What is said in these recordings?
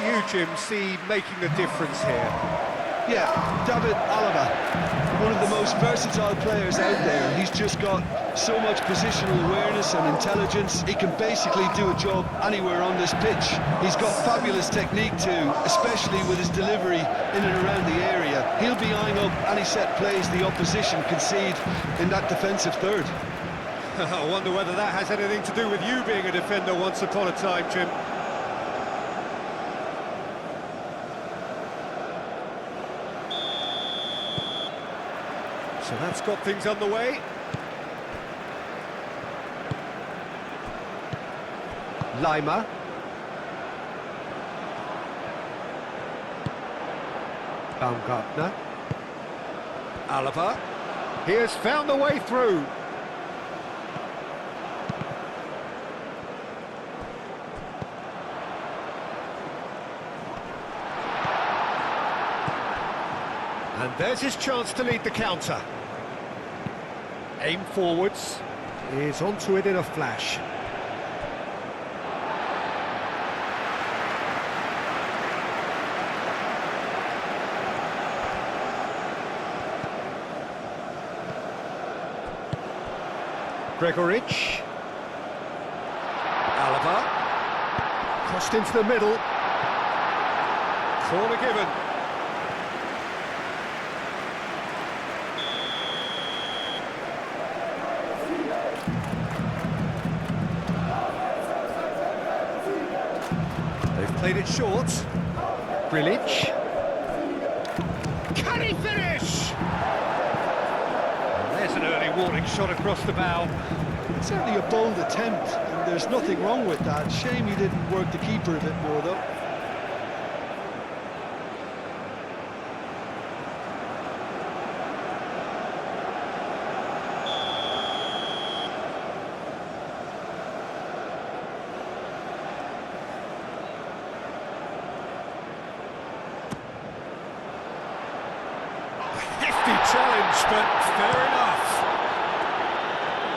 you, Jim, see making a difference here? Yeah, David Alaba, one of the most versatile players out there. He's just got so much positional awareness and intelligence. He can basically do a job anywhere on this pitch. He's got fabulous technique too, especially with his delivery in and around the area. He'll be eyeing up any set plays the opposition concede in that defensive third. I wonder whether that has anything to do with you being a defender once upon a time, Jim. So that's got things underway. Lima. Baumgartner. Alaba. He has found a way through. And there's his chance to lead the counter. Aim forwards. He's onto it in a flash. Gregoritsch. Alaba. Crossed into the middle. Corner given. Played it short. VRIHO. Can he finish? And there's an early warning shot across the bow. It's certainly a bold attempt, and there's nothing wrong with that. Shame he didn't work the keeper a bit more, though. Challenge, but fair enough.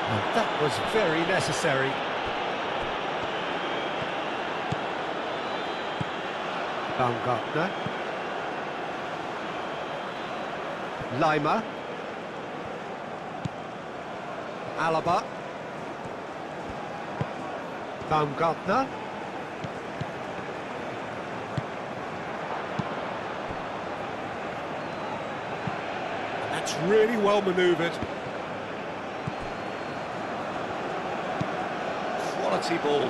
And that was very necessary. Baumgartner. Lima. Alaba. Baumgartner. It's really well manoeuvred. Quality ball.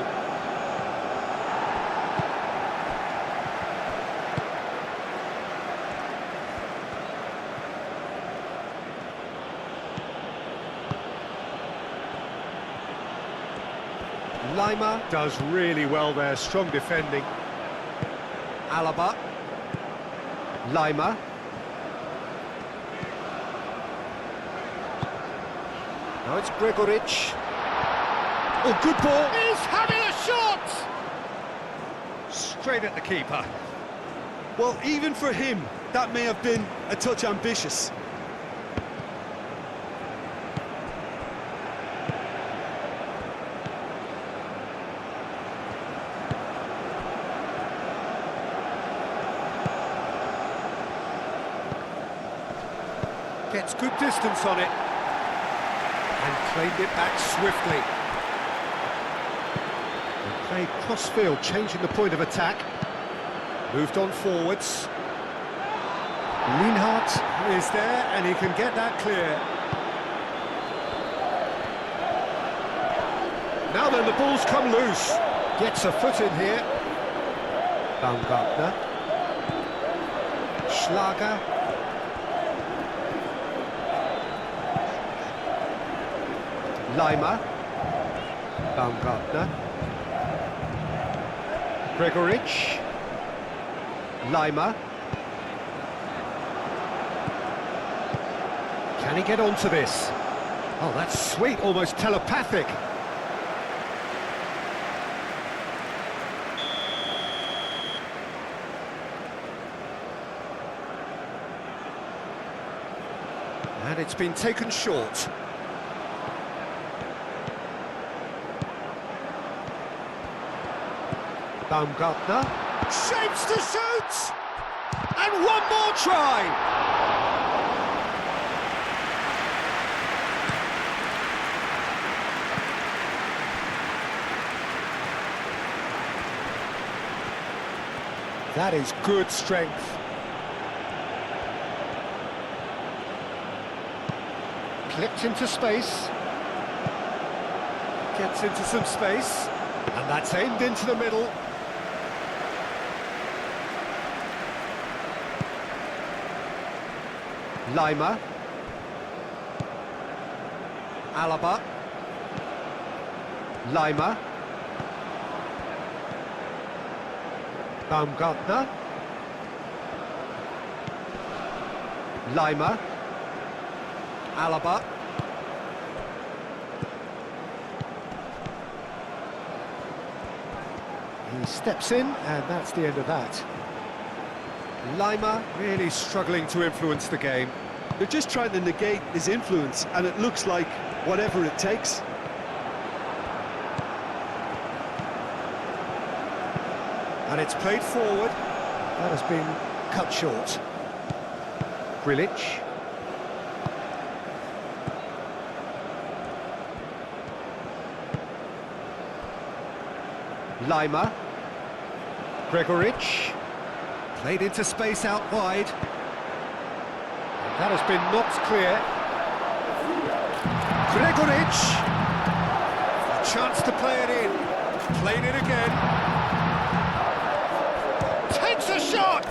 Lima. Does really well there, strong defending. Alaba. Lima. Now it's Gregoritsch. Oh, good ball. He's having a shot! Straight at the keeper. Well, even for him, that may have been a touch ambitious. Gets good distance on it. And claimed it back swiftly. They played cross-field, changing the point of attack. Moved on forwards. Lienhardt is there, and he can get that clear. Now then, the ball's come loose. Gets a foot in here. Baumgartner. Schlager. Lima. Baumgartner. Gregoritsch. Lima. Can he get onto this? Oh, that's sweet, almost telepathic. And it's been taken short. Baumgartner. Shapes to shoot! And one more try! That is good strength. Clipped into space. Gets into some space. And that's aimed into the middle. Lima. Alaba. Lima. Baumgartner. Lima. Alaba. He steps in, and that's the end of that. Lima really struggling to influence the game. They're just trying to negate his influence, and it looks like whatever it takes. And it's played forward. That has been cut short. VRIHO. Lima. Gregoritsch. Played into space out wide. And that has been knocked clear. Gregoritsch. A chance to play it in. Played it again. Takes a shot!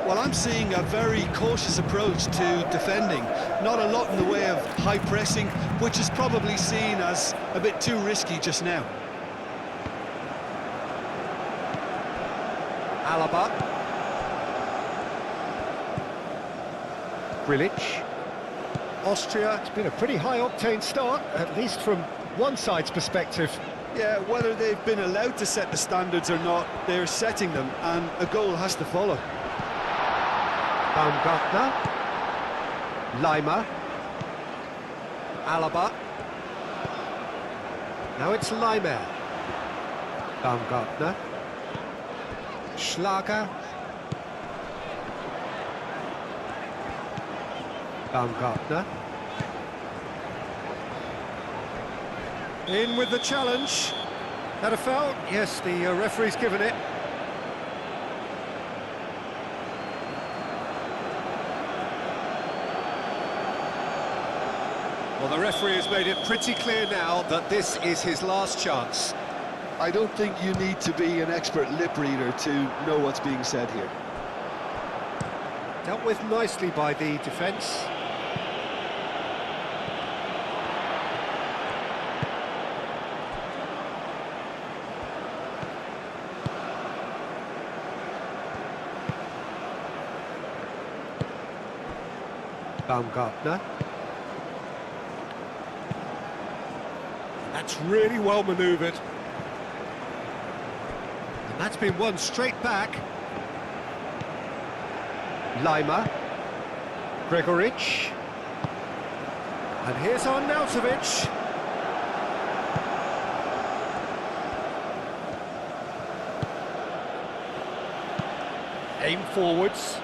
Well, I'm seeing a very cautious approach to defending. Not a lot in the way of high pressing, which is probably seen as a bit too risky just now. Alaba. VRIHO. Austria, it's been a pretty high-octane start, at least from one side's perspective. Yeah, whether they've been allowed to set the standards or not, they're setting them, and a goal has to follow. Baumgartner. Lima. Alaba. Now it's Lima. Baumgartner. Schlager. Baumgartner. In with the challenge. That a foul? Yes, the referee's given it. Well, the referee has made it pretty clear now that this is his last chance. I don't think you need to be an expert lip reader to know what's being said here. Dealt with nicely by the defence. Baumgartner. That's really well manoeuvred. And that's been won straight back. Lima. Gregoritsch. And here's Arnautovic. Aim forwards.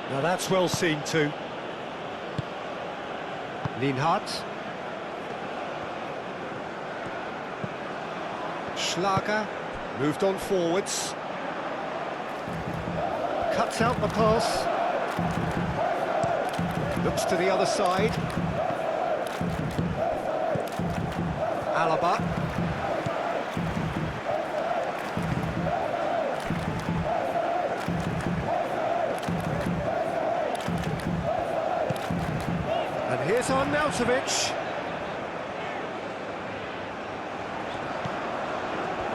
Now that's well seen too. Linhardt. Schlager moved on forwards. Cuts out the pass. Looks to the other side. Alaba. And here's Arnautovic.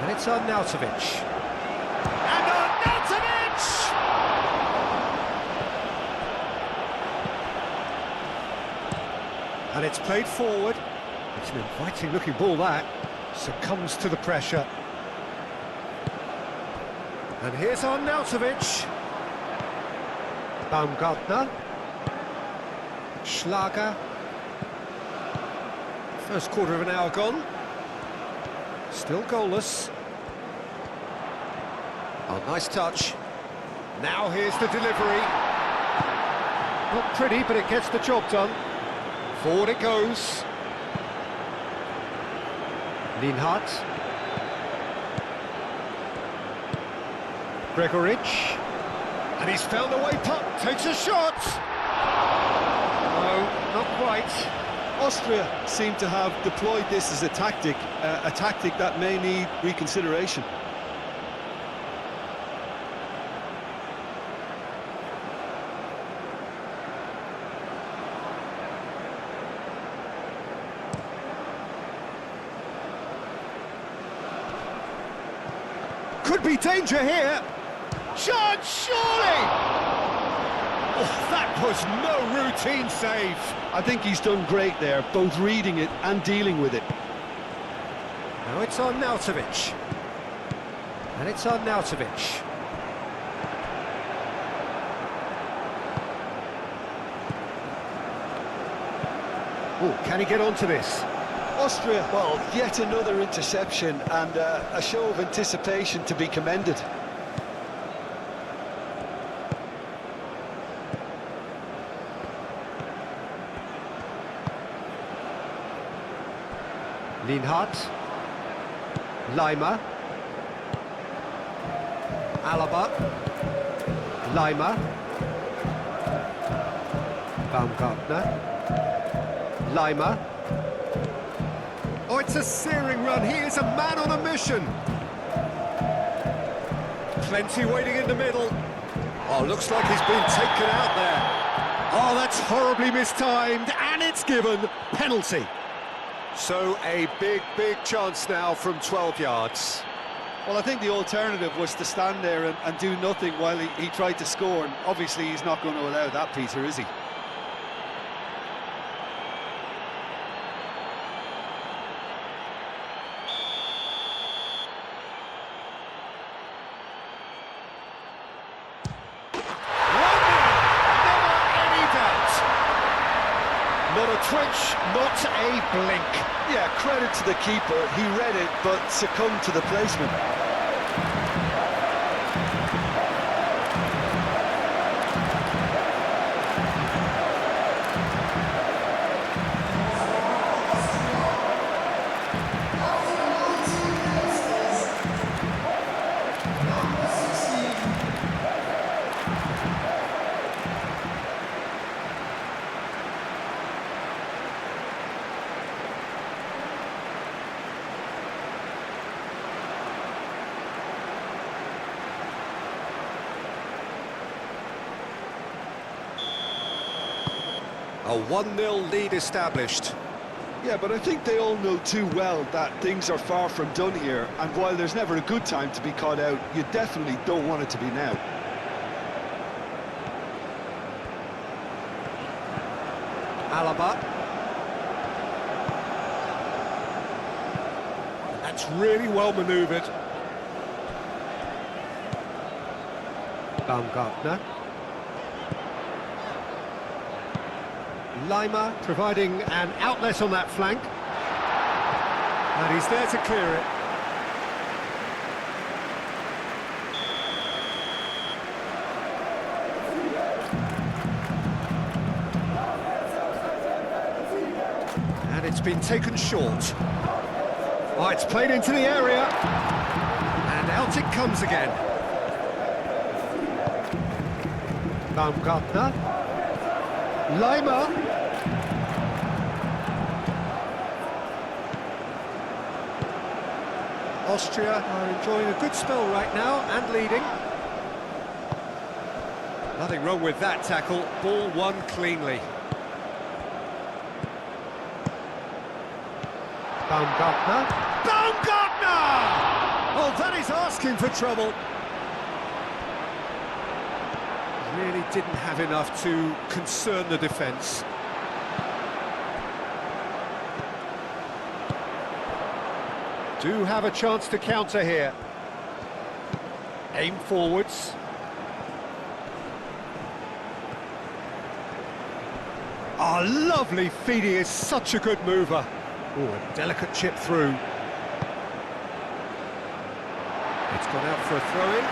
And it's Arnautovic. And Arnautovic! And it's played forward. It's an inviting looking ball that. Succumbs to the pressure. And here's Arnautovic. Baumgartner. Schlager. First quarter of an hour gone. Still goalless. Oh, nice touch. Now here's the delivery. Not pretty, but it gets the job done. Forward it goes. Lienhardt. Gregoritsch. And he's found a way puck, takes a shot! No, not quite. Austria seem to have deployed this as a tactic that may need reconsideration. Could be danger here. Shot, surely! Oh, that was no routine save. I think he's done great there, both reading it and dealing with it. Now it's on Nautovic. And it's on Nautovic. Oh, can he get onto this? Austria, well, yet another interception and a show of anticipation to be commended. Lienhardt. Leimer. Alaba. Leimer. Baumgartner. Leimer. Oh, it's a searing run. He is a man on a mission. Plenty waiting in the middle. Oh, looks like he's been taken out there. Oh, that's horribly mistimed, and it's given. Penalty. So a big chance now from 12 yards. Well, I think the alternative was to stand there and do nothing while he tried to score, and obviously he's not going to allow that, Peter, is he? Not a twitch, not a blink. Yeah, credit to the keeper. He read it, but succumbed to the placement. A 1-0 lead established. Yeah, but I think they all know too well that things are far from done here, and while there's never a good time to be caught out, you definitely don't want it to be now. Alaba. That's really well manoeuvred. Baumgartner. Leimer providing an outlet on that flank. And he's there to clear it. And it's been taken short. Oh, it's played into the area. And out it comes again. Baumgartner. Leimer. Austria are enjoying a good spell right now and leading. Nothing wrong with that tackle. Ball won cleanly. Baumgartner. Baumgartner! Oh, that is asking for trouble. Really didn't have enough to concern the defence. Do have a chance to counter here. Aim forwards. Oh, lovely feed. He is such a good mover. Oh, a delicate chip through. It's gone out for a throw-in.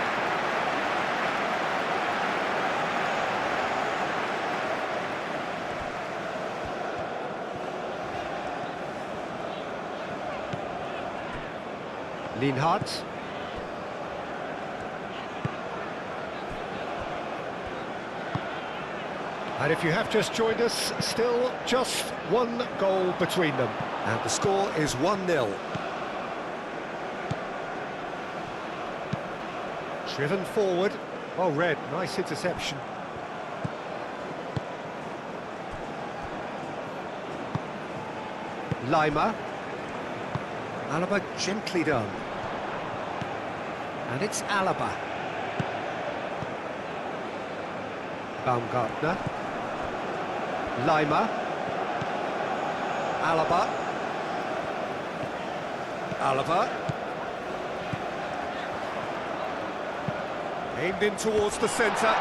Lienhardt. And if you have just joined us, still just one goal between them. And the score is 1-0. Driven forward. Well read, nice interception. Lima. Alaba gently done. And it's Alaba. Baumgartner. Lima. Alaba. Alaba. Aimed in towards the centre.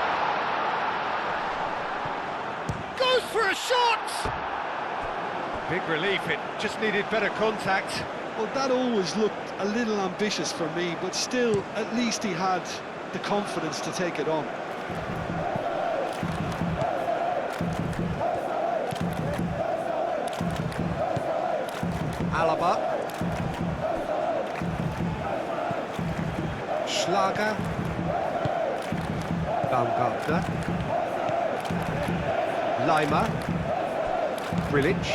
Goes for a shot! Big relief, it just needed better contact. Well, that always looked a little ambitious for me, but still, at least he had the confidence to take it on. Alaba. Schlager. Baumgartner. Lima. Vrilic.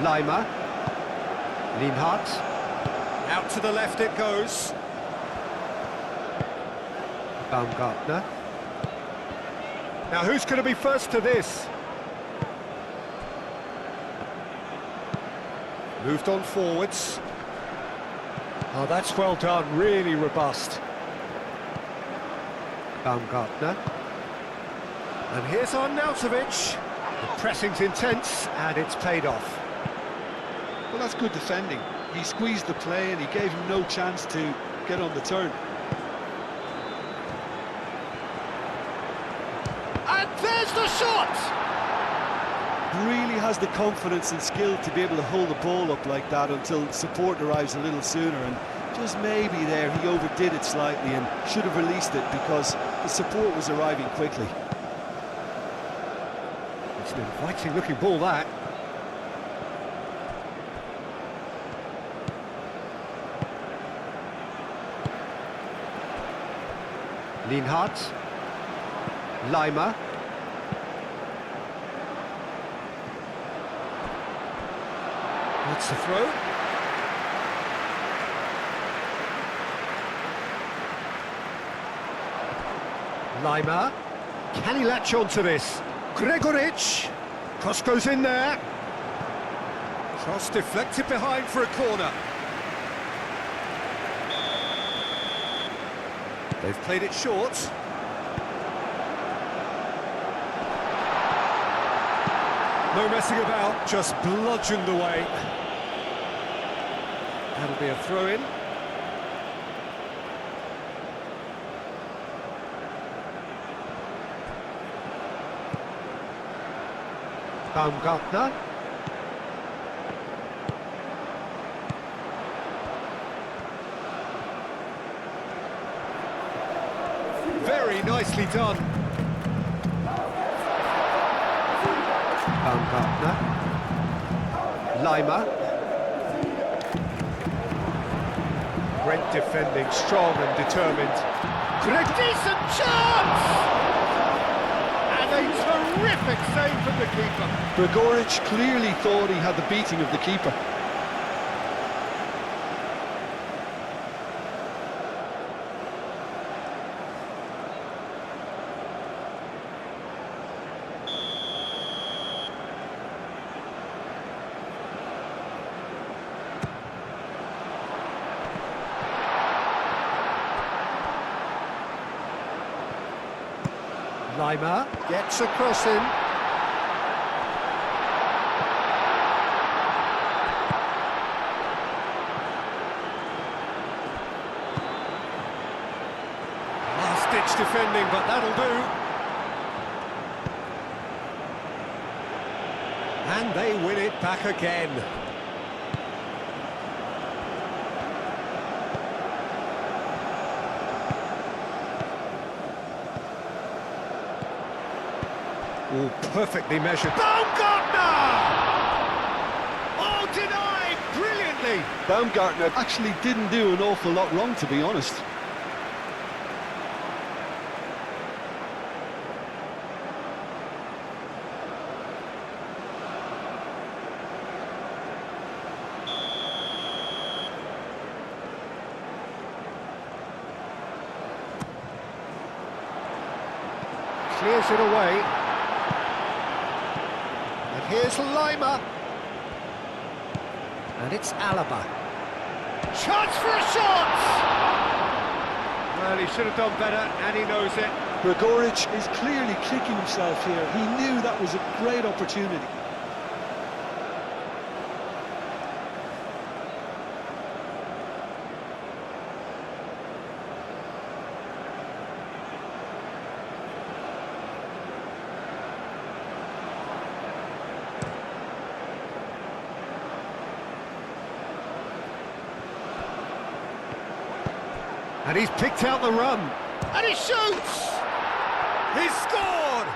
Lima. Lienhardt. Out to the left it goes. Baumgartner. Now who's going to be first to this? Moved on forwards. Oh, that's well done, really robust. Baumgartner. And here's Arnautovic. The pressing's intense, and it's paid off. Well, that's good defending. He squeezed the play and he gave him no chance to get on the turn. And there's the shot! Really has the confidence and skill to be able to hold the ball up like that until support arrives a little sooner, and just maybe there he overdid it slightly and should have released it because the support was arriving quickly. It's an inviting looking ball, that. Lienhardt. Lima. That's the throw. Lima. Can he latch on to this? Gregoric. Cross goes in there. Cross deflected behind for a corner. They've played it short. No messing about, just bludgeoned away. That'll be a throw-in. Baumgartner. Very nicely done. Baumgartner. Lima. Great defending, strong and determined. Greg, decent chance! And a terrific save from the keeper. Gregoric clearly thought he had the beating of the keeper. Lima. Gets a cross in. Last-ditch defending, but that'll do. And they win it back again. Oh, perfectly measured. Baumgartner! Oh, denied brilliantly. Baumgartner actually didn't do an awful lot wrong, to be honest. Clears it away. And here's Lima. And it's Alaba. Chance for a shot! Well, he should have done better, and he knows it. Gregoric is clearly kicking himself here. He knew that was a great opportunity. And he's picked out the run. And he shoots! He's scored!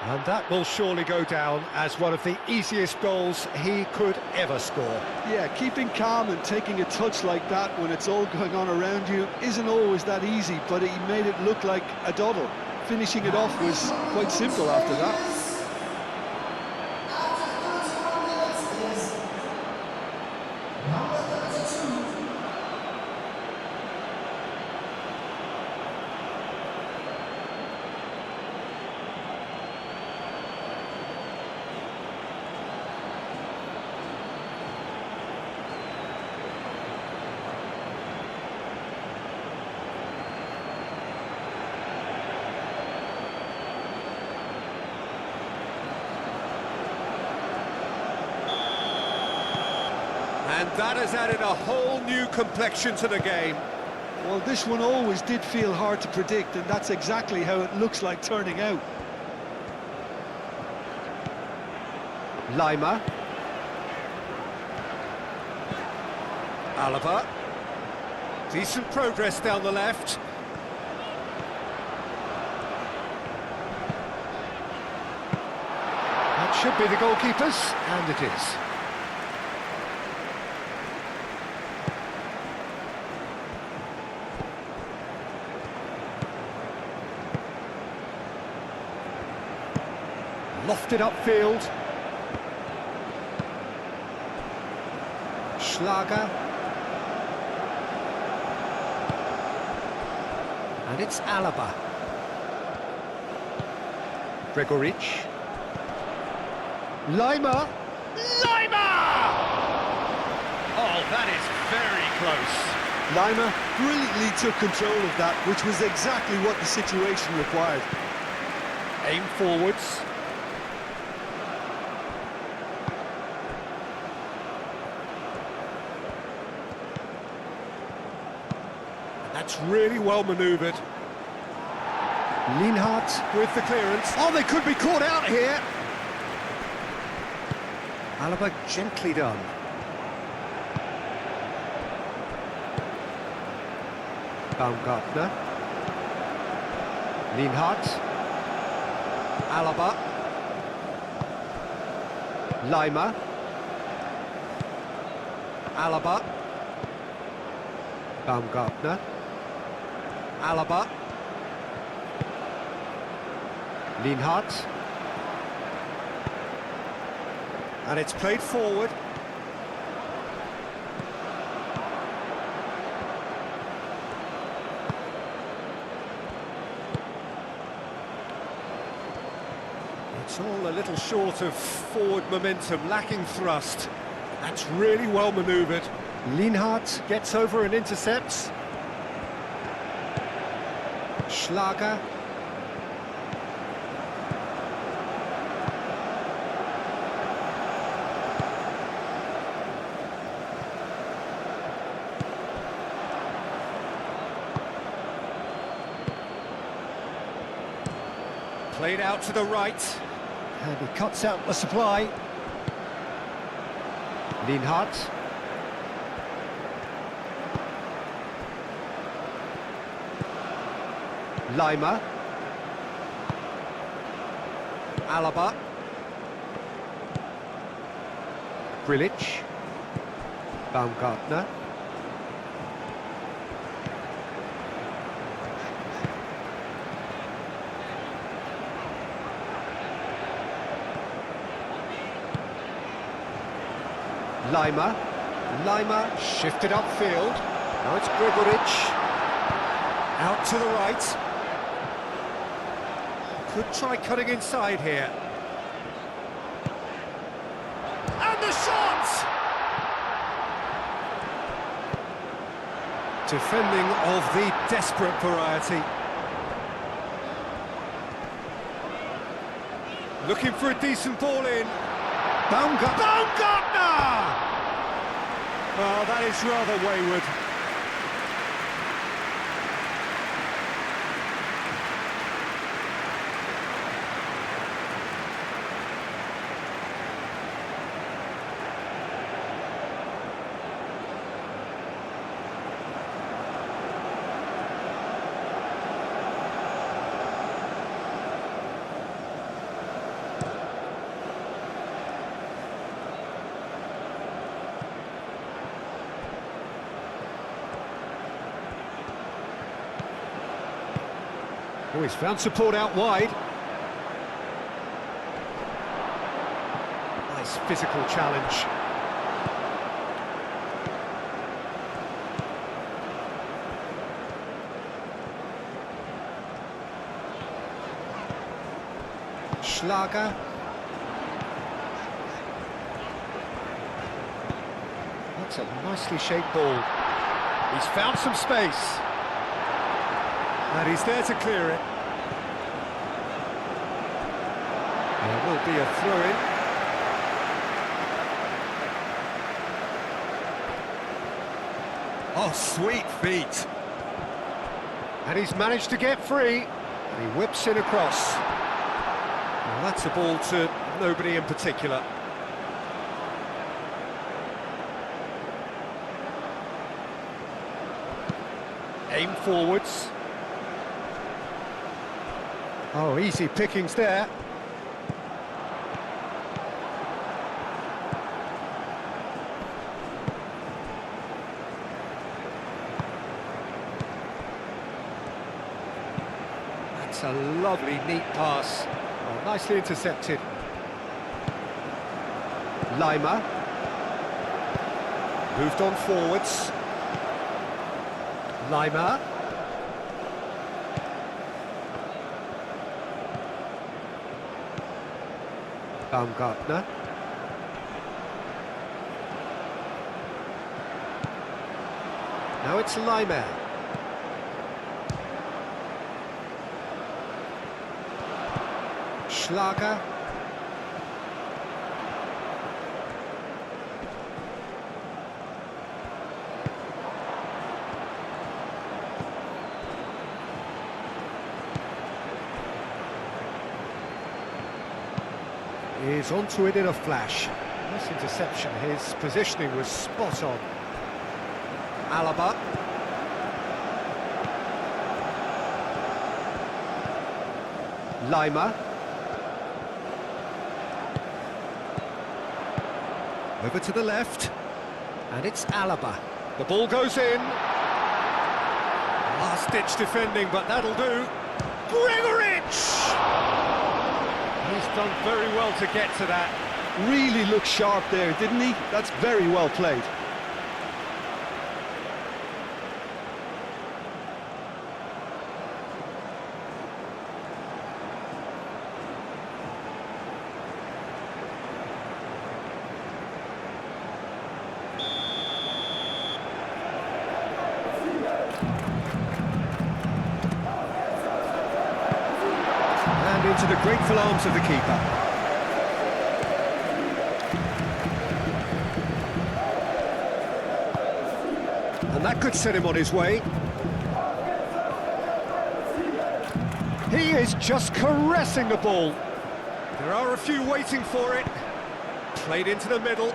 And that will surely go down as one of the easiest goals he could ever score. Yeah, keeping calm and taking a touch like that when it's all going on around you isn't always that easy, but he made it look like a doddle. Finishing it off was quite simple after that. And that has added a whole new complexion to the game. Well, this one always did feel hard to predict, and that's exactly how it looks like turning out. Lima. Alaba. Decent progress down the left. That should be the goalkeeper's, and it is. Lofted upfield. Schlager. And it's Alaba. Gregoric. Lima. Lima! Oh, that is very close. Lima brilliantly took control of that, which was exactly what the situation required. Aim forwards. That's really well manoeuvred. Lienhardt. With the clearance. Oh, they could be caught out here. Alaba gently done. Baumgartner. Lienhardt. Alaba. Lima. Alaba. Baumgartner. Alaba. Lienhardt. And it's played forward. It's all a little short of forward momentum, lacking thrust. That's really well manoeuvred. Lienhardt gets over and intercepts. Schlager. Played out to the right. And he cuts out the supply. Lienhardt. Lima. Alaba. VRIHO. Baumgartner. Lima shifted upfield. Now it's VRIHO. Out to the right. Could try cutting inside here. And the shot! Defending of the desperate variety. Looking for a decent ball in. Baumgartner! Oh, that is rather wayward. Oh, he's found support out wide. Nice physical challenge. Schlager. That's a nicely shaped ball. He's found some space. And he's there to clear it. There will be a throw-in. Oh, sweet feet. And he's managed to get free. And he whips it across. Well, that's a ball to nobody in particular. Aim forwards. Oh, easy pickings there. That's a lovely, neat pass. Oh, nicely intercepted. Lima. Moved on forwards. Lima. Baumgartner. Now it's Lima. Schlager. Is onto it in a flash. Nice interception. His positioning was spot on. Alaba. Lima. Over to the left. And it's Alaba. The ball goes in. Last-ditch defending, but that'll do. VRIHO! He's done very well to get to that. Really looked sharp there, didn't he? That's very well played. Into the grateful arms of the keeper. And that could set him on his way. He is just caressing the ball. There are a few waiting for it. Played into the middle.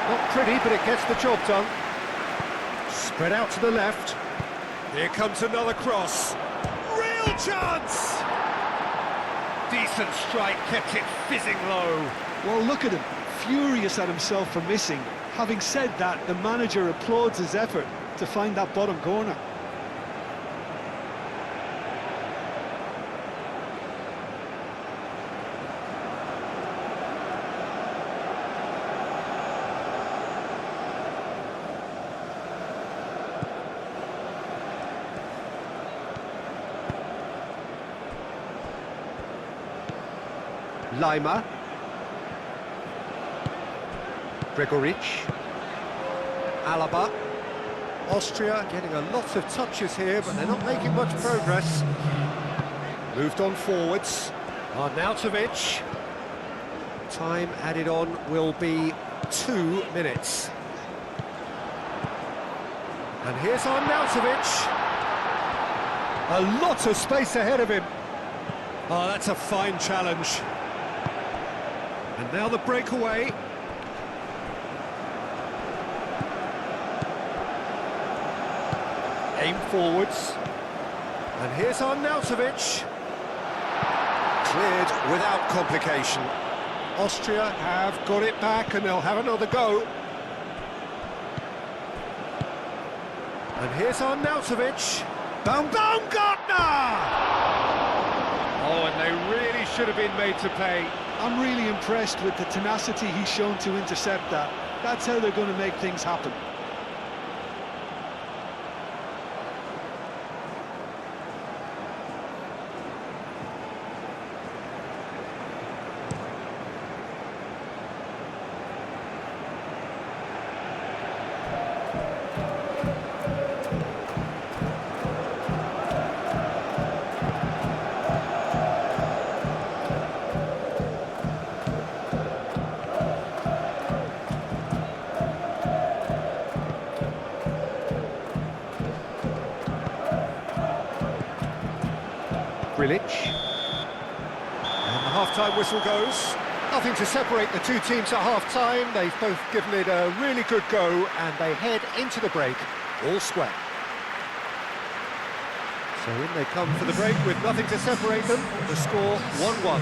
Not pretty, but it gets the job done. Spread out to the left. Here comes another cross. Real chance! Decent strike, kept it fizzing low. Well, look at him, furious at himself for missing. Having said that, the manager applauds his effort to find that bottom corner. Lima. Gregorich. Alaba. Austria getting a lot of touches here, but they're not making much progress. Moved on forwards. Arnautovic. Time added on will be 2 minutes. And here's Arnautovic. A lot of space ahead of him. Oh, that's a fine challenge. And now the breakaway. Aim forwards. And here's Arnautovic. Cleared without complication. Austria have got it back and they'll have another go. And here's Arnautovic. Baumgartner! Oh, and they really should have been made to pay. I'm really impressed with the tenacity he's shown to intercept that. That's how they're going to make things happen. Grilich. And the half-time whistle goes. Nothing to separate the two teams at half-time. They've both given it a really good go, and they head into the break all square. So in they come for the break with nothing to separate them. The score 1-1.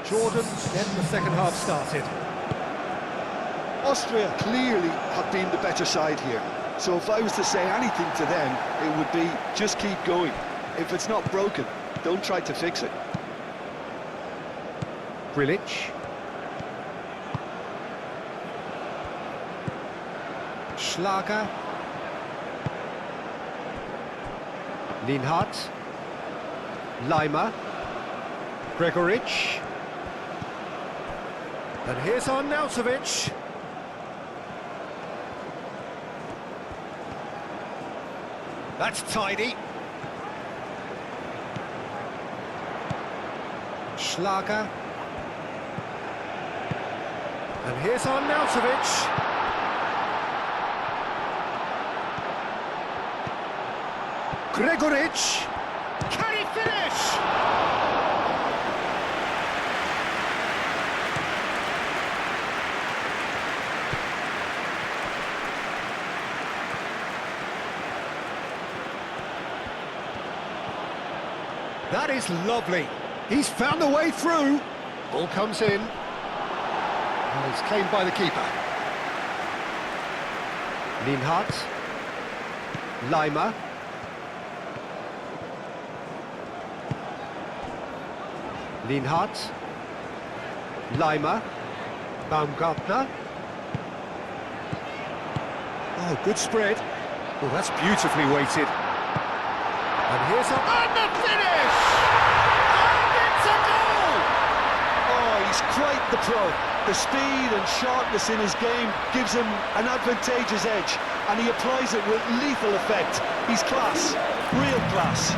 Jordan getting the second half started. Austria clearly have been the better side here. So if I was to say anything to them, it would be just keep going. If it's not broken, don't try to fix it. VRIHO. Schlager. Lienhardt. Leimer. Gregoritsch. And here's Arnautovic. That's tidy. Schlager. And here's Arnautovic. Gregoritsch. Can he finish? That is lovely. He's found a way through. Ball comes in. And it's claimed by the keeper. Lienhardt. Leimer. Lienhardt. Leimer. Baumgartner. Oh, good spread. Oh, that's beautifully weighted. And here's a... And the finish! And it's a goal! Oh, he's quite the pro. The speed and sharpness in his game gives him an advantageous edge, and he applies it with lethal effect. He's class, real class.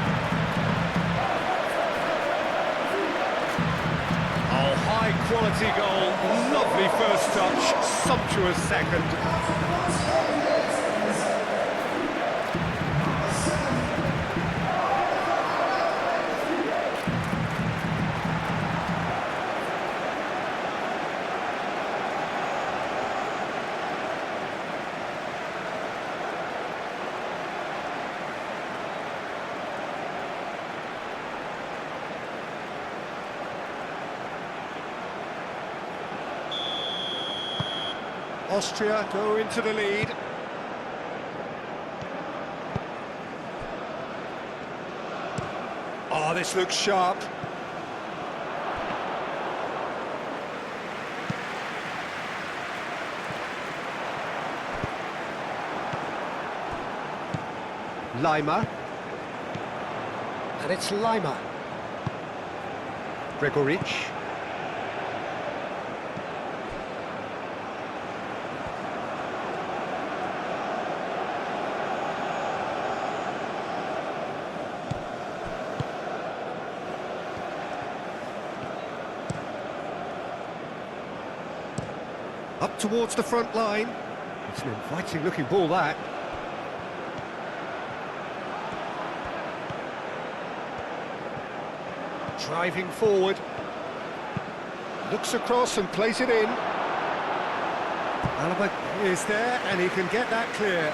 Oh, high-quality goal. Lovely first touch, sumptuous second. Austria go into the lead. Oh, this looks sharp. Leimer. And it's Leimer. Gregoritsch. Up towards the front line. It's an inviting looking ball, that. Driving forward. Looks across and plays it in. Alaba is there and he can get that clear.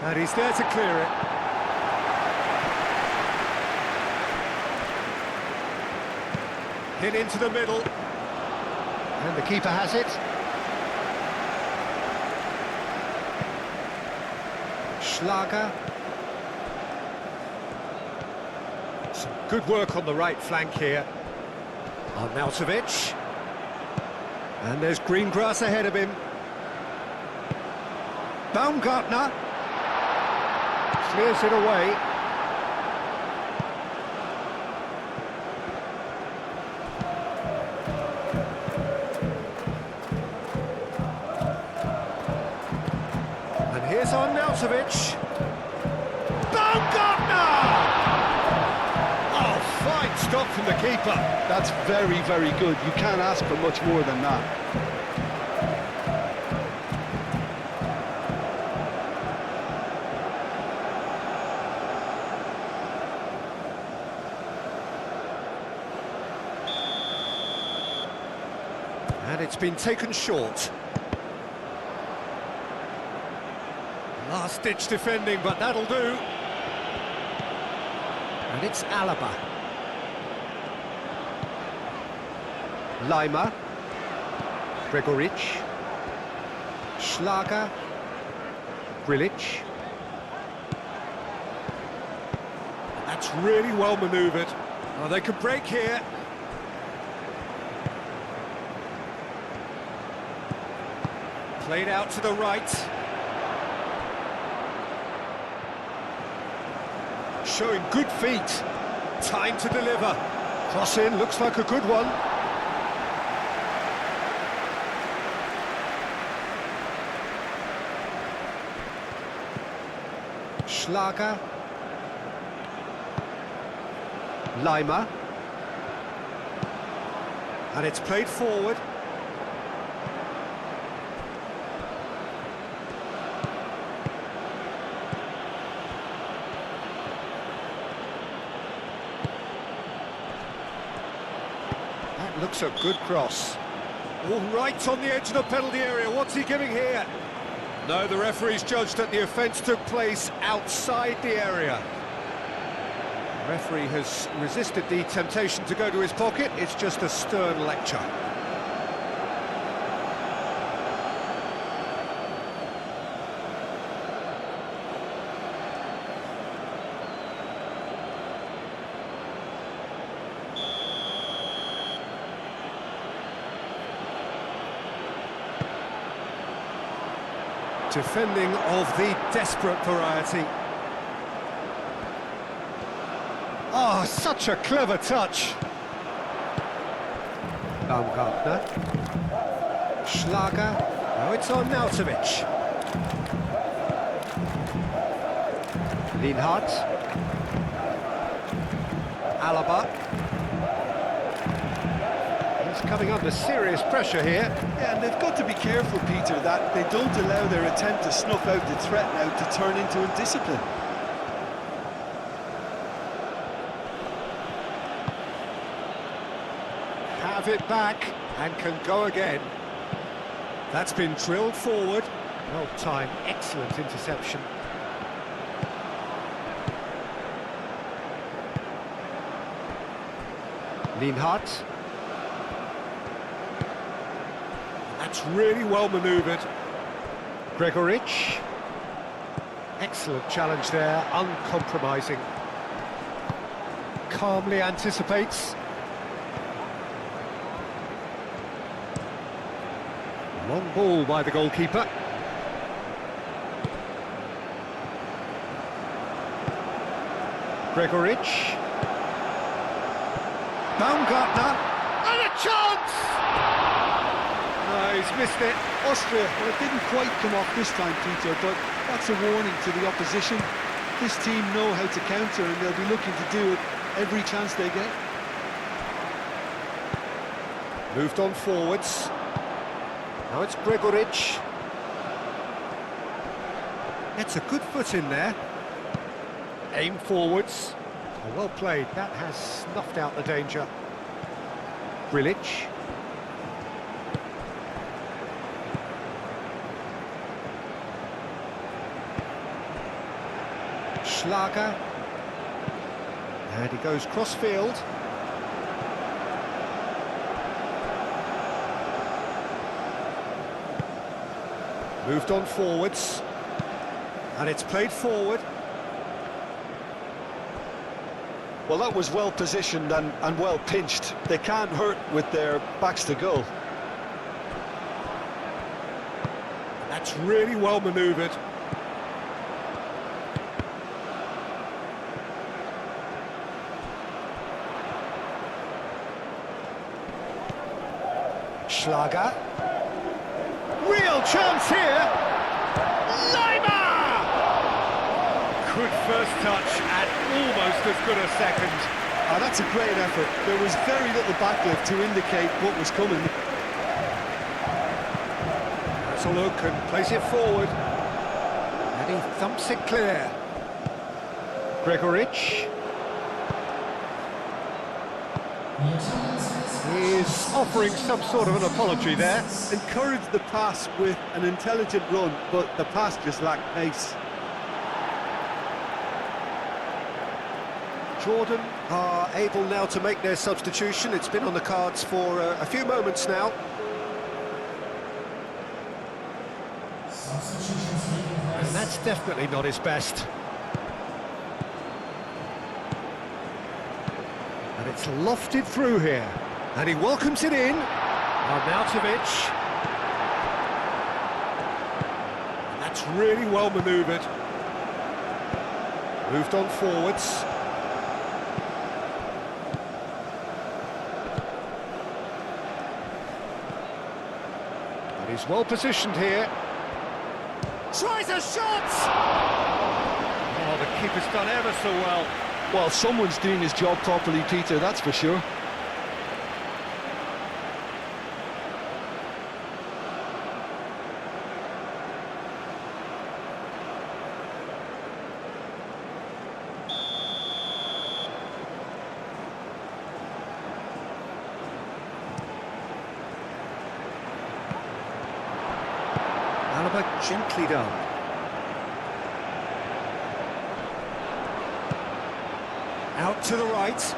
And he's there to clear it. Hit into the middle. And the keeper has it. Schlager. Some good work on the right flank here. Arnautovic. And there's green grass ahead of him. Baumgartner. Clears it away. Here's Arnautovic. Baumgartner! Oh, fine stop from the keeper. That's very, very good. You can't ask for much more than that. And it's been taken short. Last Last-ditch defending, but that'll do. And it's Alaba. Lima. Gregoric. Schlager. Grilic. That's really well manoeuvred. Oh, they could break here. Played out to the right. Showing good feet. Time to deliver. Cross in, looks like a good one. Schlager. Lima. And it's played forward. That looks a good cross. All right on the edge of the penalty area. What's he giving here? No, the referee's judged that the offence took place outside the area. The referee has resisted the temptation to go to his pocket. It's just a stern lecture. Defending of the desperate variety. Oh, such a clever touch. Baumgartner. Schlager. Now it's on Nautovic. Lienhardt. Alaba. He's coming under serious pressure here. Yeah, and they've got to be careful, Peter, that they don't allow their attempt to snuff out the threat now to turn into indiscipline. Have it back and can go again. That's been drilled forward. Well timed, excellent interception. Lienhardt. That's really well manoeuvred. Gregoric. Excellent challenge there, uncompromising. Calmly anticipates. Long ball by the goalkeeper. Gregoric. Baumgartner. And a chance! No, he's missed it. Austria, well, it didn't quite come off this time, Peter, but that's a warning to the opposition. This team know how to counter, and they'll be looking to do it every chance they get. Moved on forwards. Now it's Gregoric. Gets a good foot in there. Aim forwards. Oh, well played. That has snuffed out the danger. Grilic. Schlager. And he goes cross-field. Moved on forwards. And it's played forward. Well, that was well positioned and well pinched. They can't hurt with their backs to goal. That's really well manoeuvred. Schlager. Real chance here. Lima! Good first touch and almost as good a second. Oh, that's a great effort. There was very little backlift to indicate what was coming. That's a look and plays it forward. And he thumps it clear. Gregoric. He's offering some sort of an apology there. Encouraged the pass with an intelligent run, but the pass just lacked pace. Jordan are able now to make their substitution. It's been on the cards for a few moments now. And that's definitely not his best. And it's lofted through here. And he welcomes it in. Arnautovic. And that's really well manoeuvred. Moved on forwards. And he's well positioned here. Tries a shot! Oh, the keeper's done ever so well. Well, someone's doing his job properly, Peter, that's for sure. Alaba gently done. Out to the right.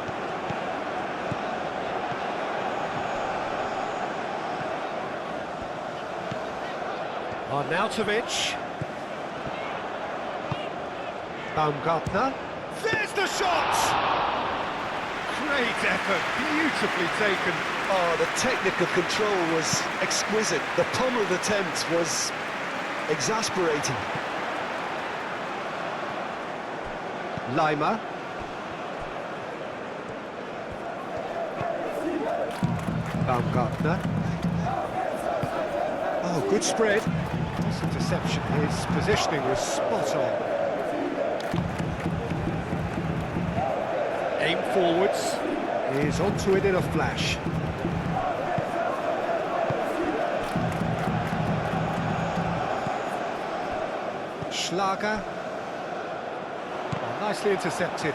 Arnautovic. Baumgartner. There's the shot! Great effort, beautifully taken. Oh, the technical control was exquisite. The pummeled attempt was exasperating. Lima. Baumgartner. Oh, good spread. Nice interception. His positioning was spot on. Aim forwards. He's onto it in a flash. Schlager. Oh, nicely intercepted.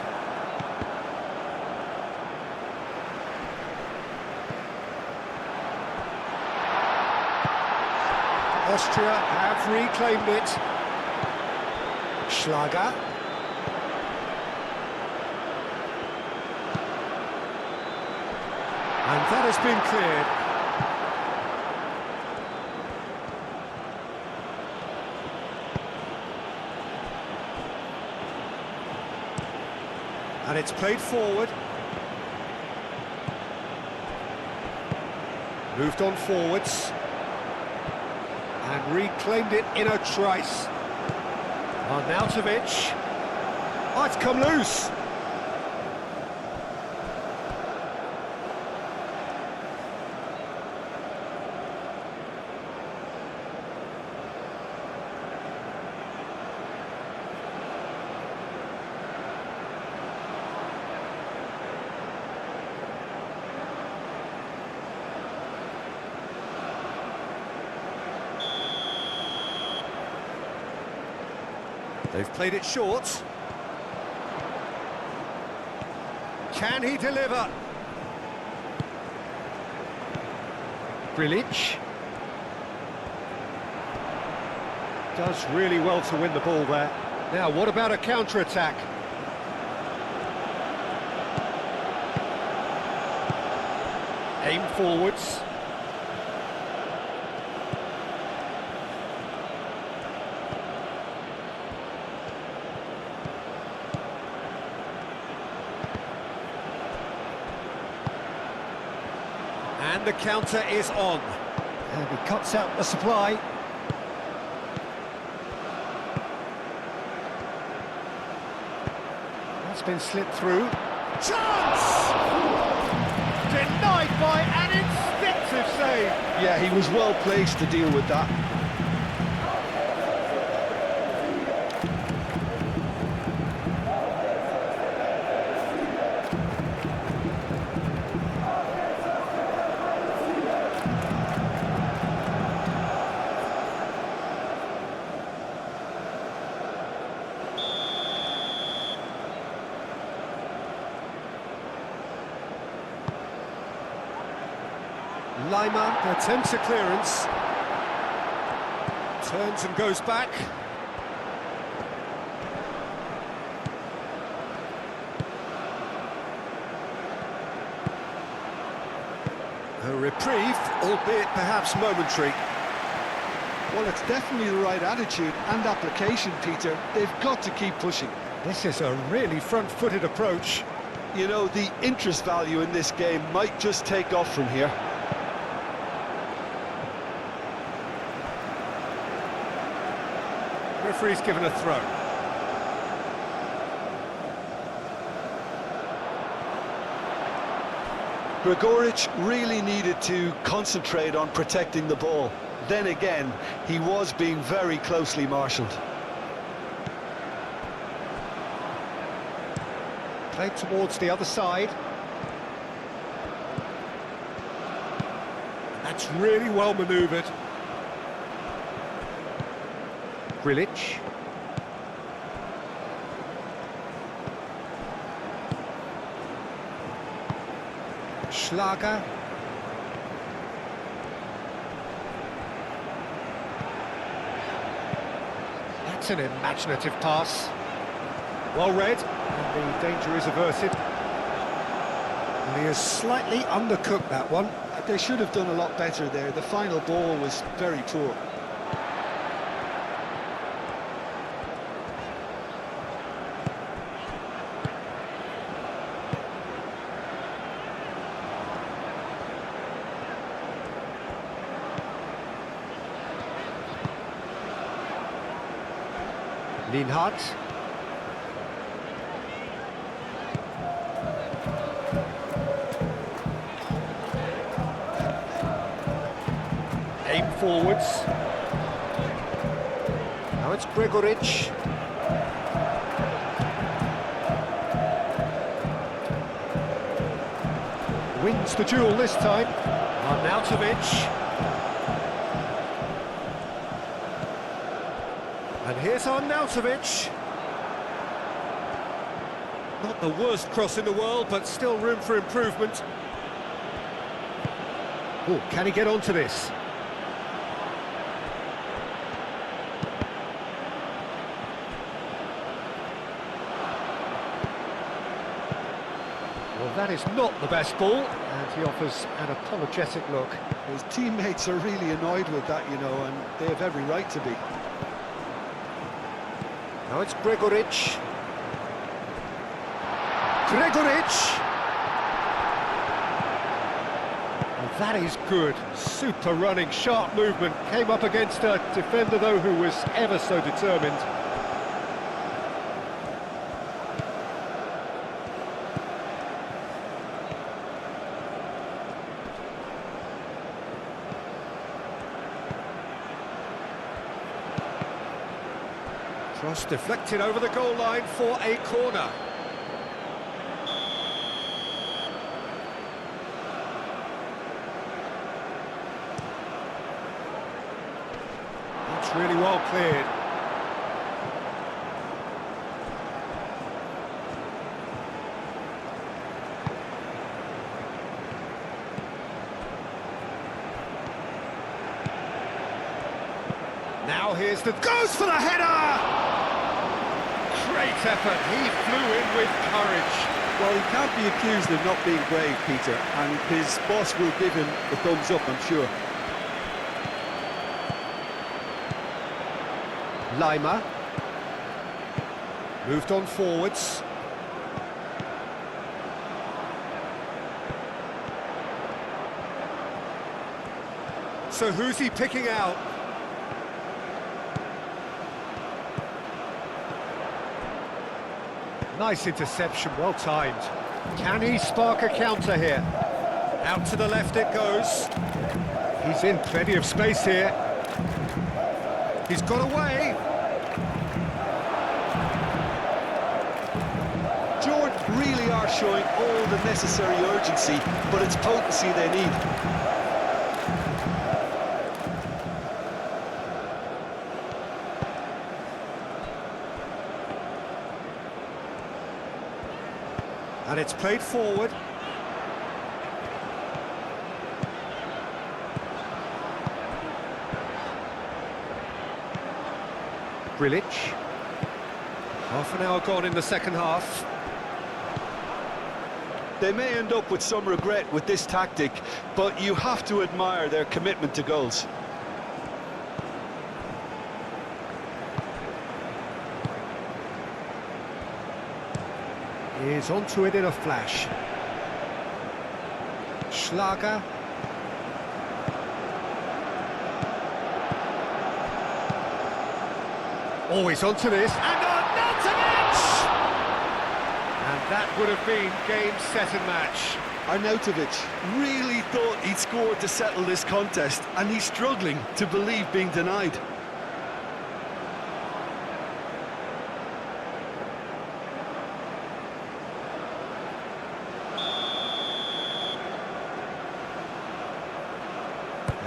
Austria have reclaimed it. Schlager. And that has been cleared. And it's played forward. Moved on forwards. And reclaimed it in a trice. Arnautovic. Oh, it's come loose. They've played it short. Can he deliver? VRIHO does really well to win the ball there. Now, what about a counter-attack? Aim forwards. And the counter is on. And he cuts out the supply. That's been slipped through. Chance! Denied by an instinctive save. Yeah, he was well placed to deal with that. Lima attempts a clearance. Turns and goes back. A reprieve, albeit perhaps momentary. Well, it's definitely the right attitude and application, Peter. They've got to keep pushing. This is a really front-footed approach. You know, the interest value in this game might just take off from here. Referee's given a throw. Grigoric really needed to concentrate on protecting the ball. Then again, he was being very closely marshalled. Played towards the other side. That's really well manoeuvred. Grilic. Schlager. That's an imaginative pass. Well read, and the danger is averted. And he has slightly undercooked that one. They should have done a lot better there. The final ball was very poor. Lienhardt. Aim forwards. Now it's Grigoric. Wins the duel this time. Arnautovic. And here's Arnautovic. Not the worst cross in the world, but still room for improvement. Oh, can he get onto this? Well, that is not the best ball, and he offers an apologetic look. His teammates are really annoyed with that, you know, and they have every right to be. Now it's Grigoric. Grigoric! Well, that is good. Super running, sharp movement. Came up against a defender, though, who was ever so determined. Cross deflected over the goal line for a corner. That's really well cleared. Now here's the... goes for the header! Great effort, he flew in with courage. Well, he can't be accused of not being brave, Peter, and his boss will give him the thumbs up, I'm sure. Lima. Moved on forwards. So who's he picking out? Nice interception, well timed. Can he spark a counter here? Out to the left it goes. He's in plenty of space here. He's got away. Jordan really are showing all the necessary urgency, but it's potency they need. And it's played forward. Grilic. Half an hour gone in the second half. They may end up with some regret with this tactic, but you have to admire their commitment to goals. He's onto it in a flash. Schlager. Oh, he's onto this. And Arnautovic! And that would have been game, set and match. Arnautovic really thought he'd scored to settle this contest, and he's struggling to believe being denied.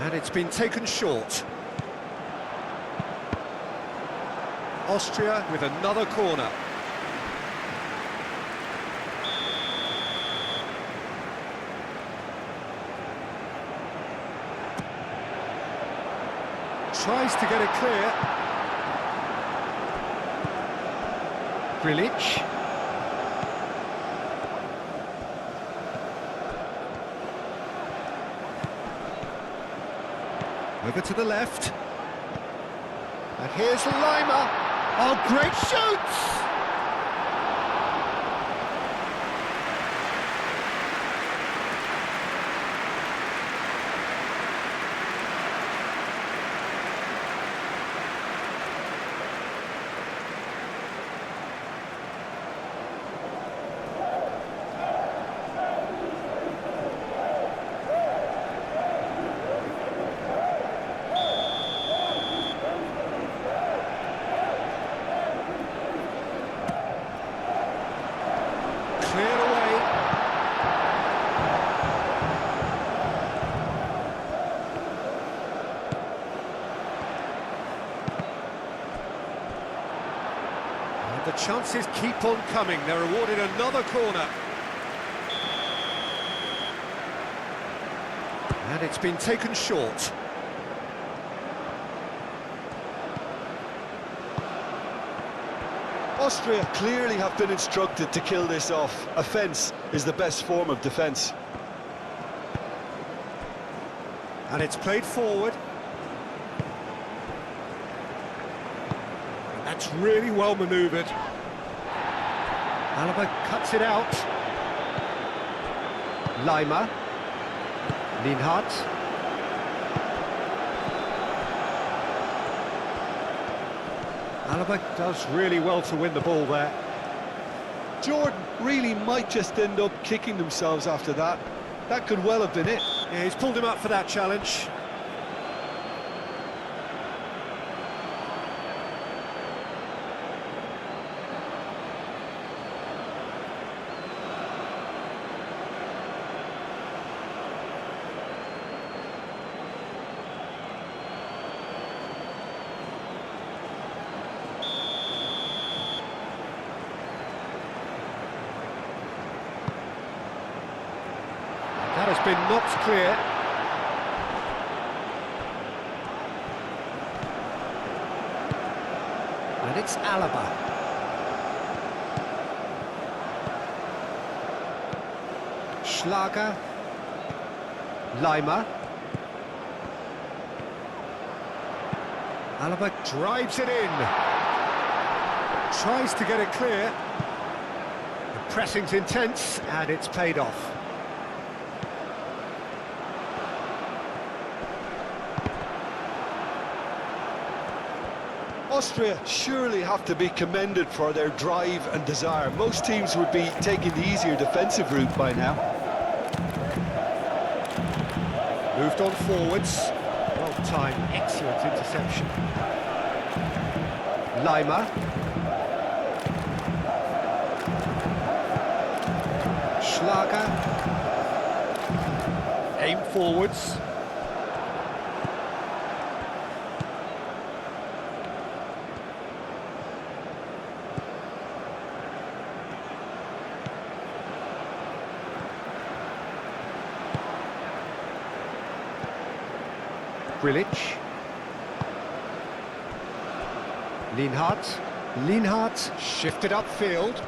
And it's been taken short. Austria with another corner. Tries to get it clear. VRIHO. Over to the left. And here's Lima. Oh, great shoots! Cleared away. And the chances keep on coming. They're awarded another corner. And it's been taken short. Austria clearly have been instructed to kill this off. Offence is the best form of defence. And it's played forward. And that's really well manoeuvred. Alaba cuts it out. Lima. Linhart. Alaba does really well to win the ball there. Jordan really might just end up kicking themselves after that. That could well have been it. Yeah, he's pulled him up for that challenge. That has been knocked clear. And it's Alaba. Schlager. Lima. Alaba drives it in. Tries to get it clear. The pressing's intense and it's paid off. Austria surely have to be commended for their drive and desire. Most teams would be taking the easier defensive route by now. Moved on forwards. Well timed, excellent interception. Lima. Schlager. Aim forwards. VRIHO. Linhart shifted upfield.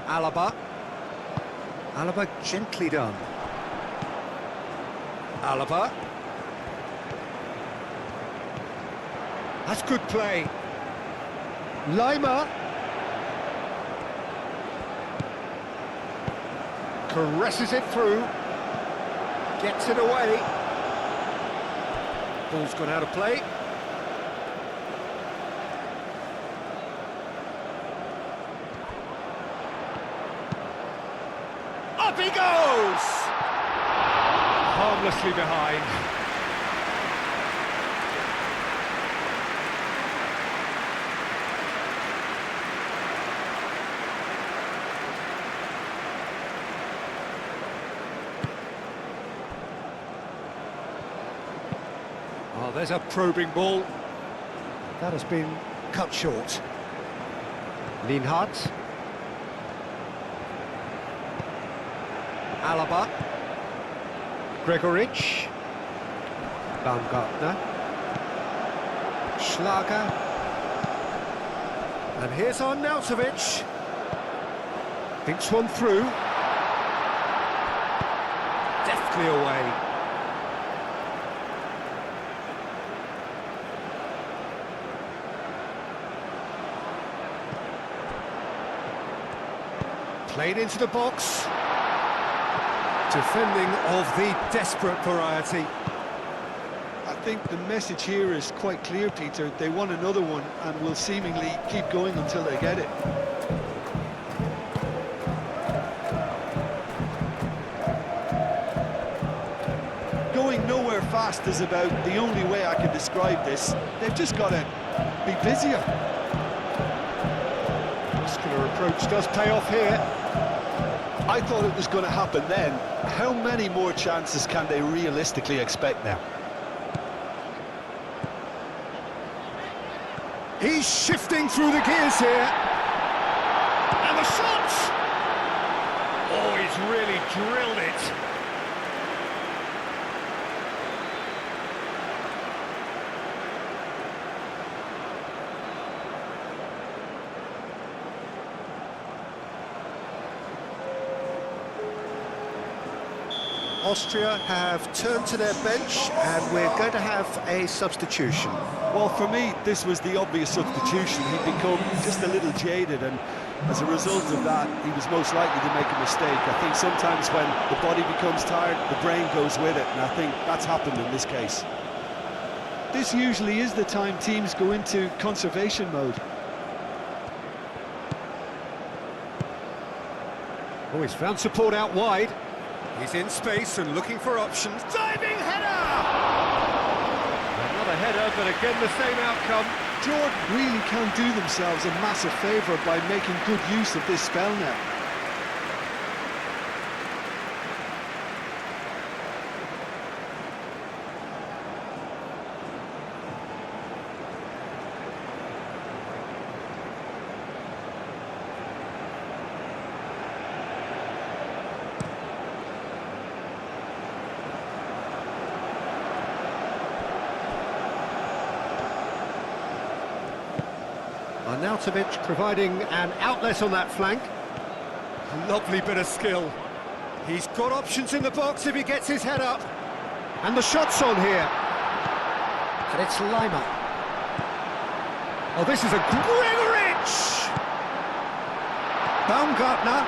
Alaba. Alaba gently done. Alaba. That's good play. Lima. Caresses it through. Gets it away. Ball's gone out of play. Up he goes! Harmlessly behind. Oh, there's a probing ball. That has been cut short. Linhart. Alaba. Gregoritsch. Baumgartner. Schlager. And here's Arnautovic. Thinks one through. Deftly away. Played into the box. Defending of the desperate variety. I think the message here is quite clear, Peter. They want another one and will seemingly keep going until they get it. Going nowhere fast is about the only way I can describe this. They've just got to be busier. Muscular approach does pay off here. I thought it was going to happen then. How many more chances can they realistically expect now? He's shifting through the gears here. And the shot! Oh, he's really drilled it. Austria have turned to their bench and we're going to have a substitution. Well, for me, this was the obvious substitution. He'd become just a little jaded, and as a result of that, he was most likely to make a mistake. I think sometimes when the body becomes tired, the brain goes with it, and I think that's happened in this case. This usually is the time teams go into conservation mode. Oh, he's found support out wide. He's in space and looking for options. Diving header! Another header, but again the same outcome. Jordan really can do themselves a massive favour by making good use of this spell now. Arnautovic providing an outlet on that flank. Lovely bit of skill. He's got options in the box if he gets his head up. And the shot's on here. And it's Lima. Oh, this is a Gregoritsch! Baumgartner.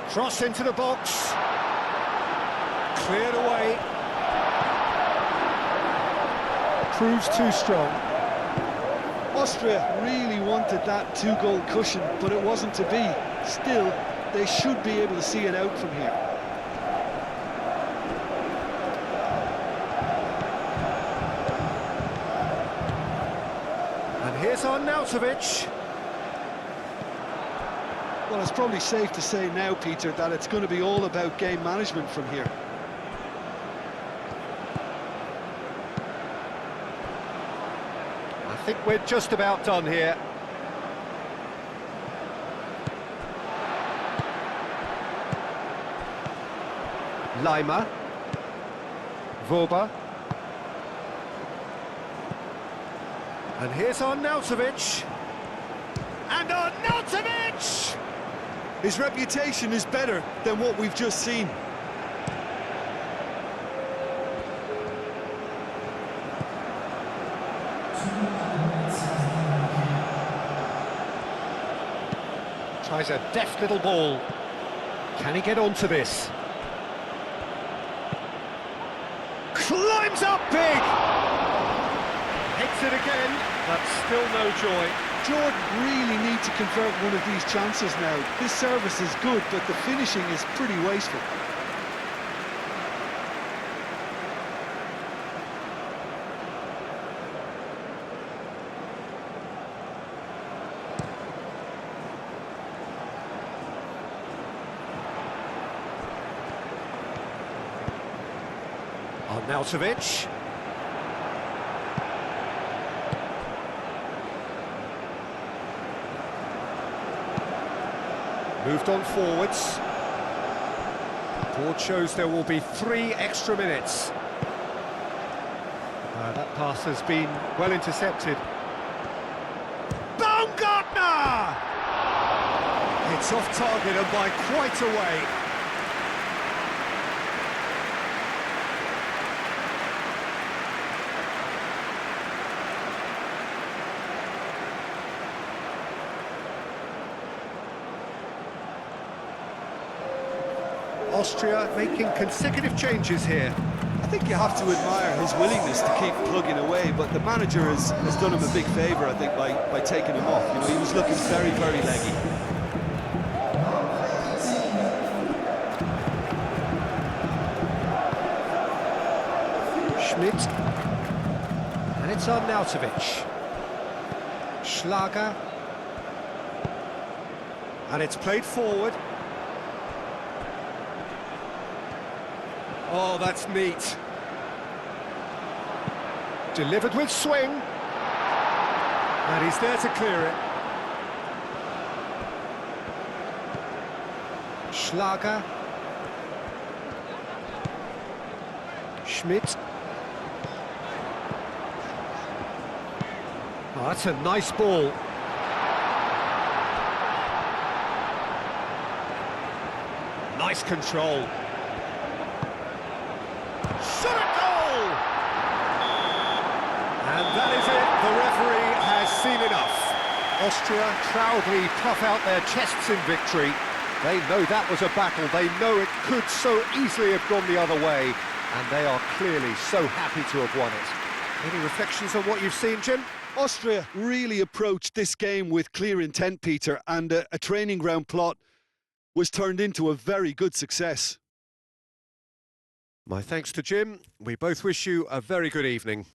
Cross into the box. Cleared away. Proves too strong. Austria really wanted that two-goal cushion, but it wasn't to be. Still, they should be able to see it out from here. And here's Arnautovic. Well, it's probably safe to say now, Peter, that it's going to be all about game management from here. I think we're just about done here. Lima. Voba. And here's Arnautovic. And Arnautovic! His reputation is better than what we've just seen. Tries a deft little ball. Can he get onto this? Climbs up big! Hits it again, but still no joy. Jordan really need to convert one of these chances now. This service is good, but the finishing is pretty wasteful. Arnautovic. Moved on forwards. Board shows there will be 3 extra minutes. That pass has been well intercepted. Baumgartner! It's off target and by quite a way. Austria making consecutive changes here. I think you have to admire his willingness to keep plugging away, but the manager has done him a big favour, I think, by taking him off. You know, he was looking very, very leggy. Schmidt. And it's Arnautovic. Schlager. And it's played forward. Oh, that's neat. Delivered with swing. And he's there to clear it. Schlager. Schmidt. Oh, that's a nice ball. Nice control. Shot a goal! And that is it. The referee has seen enough. Austria proudly puff out their chests in victory. They know that was a battle. They know it could so easily have gone the other way. And they are clearly so happy to have won it. Any reflections on what you've seen, Jim? Austria really approached this game with clear intent, Peter, and a training ground plot was turned into a very good success. My thanks to Jim. We both wish you a very good evening.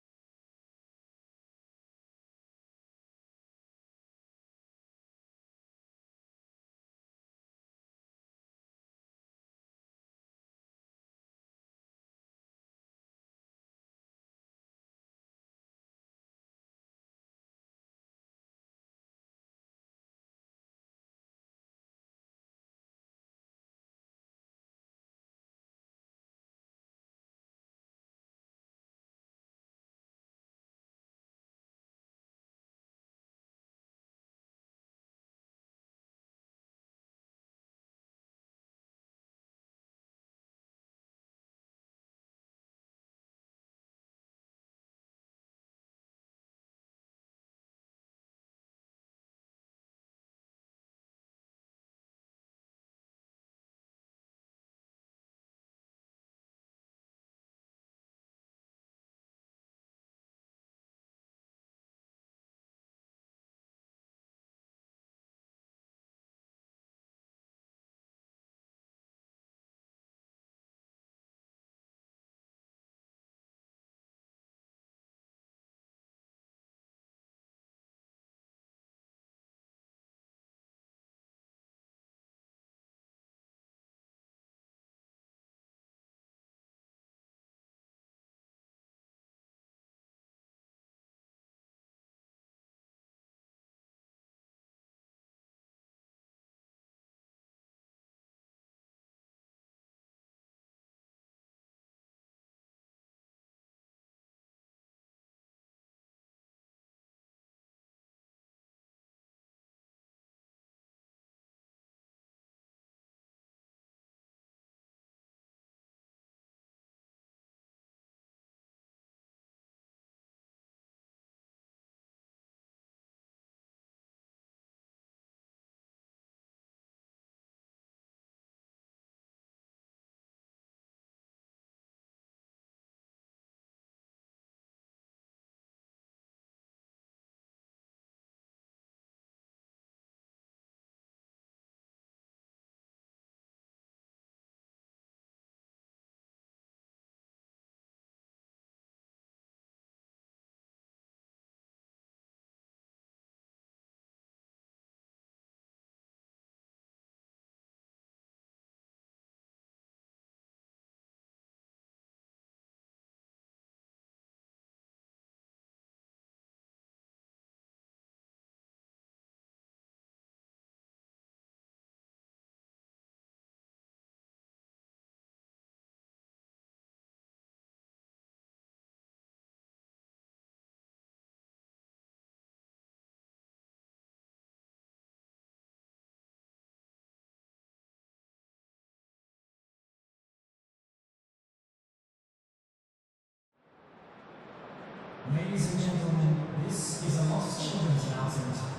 Ladies and gentlemen, this is a lost children's announcement.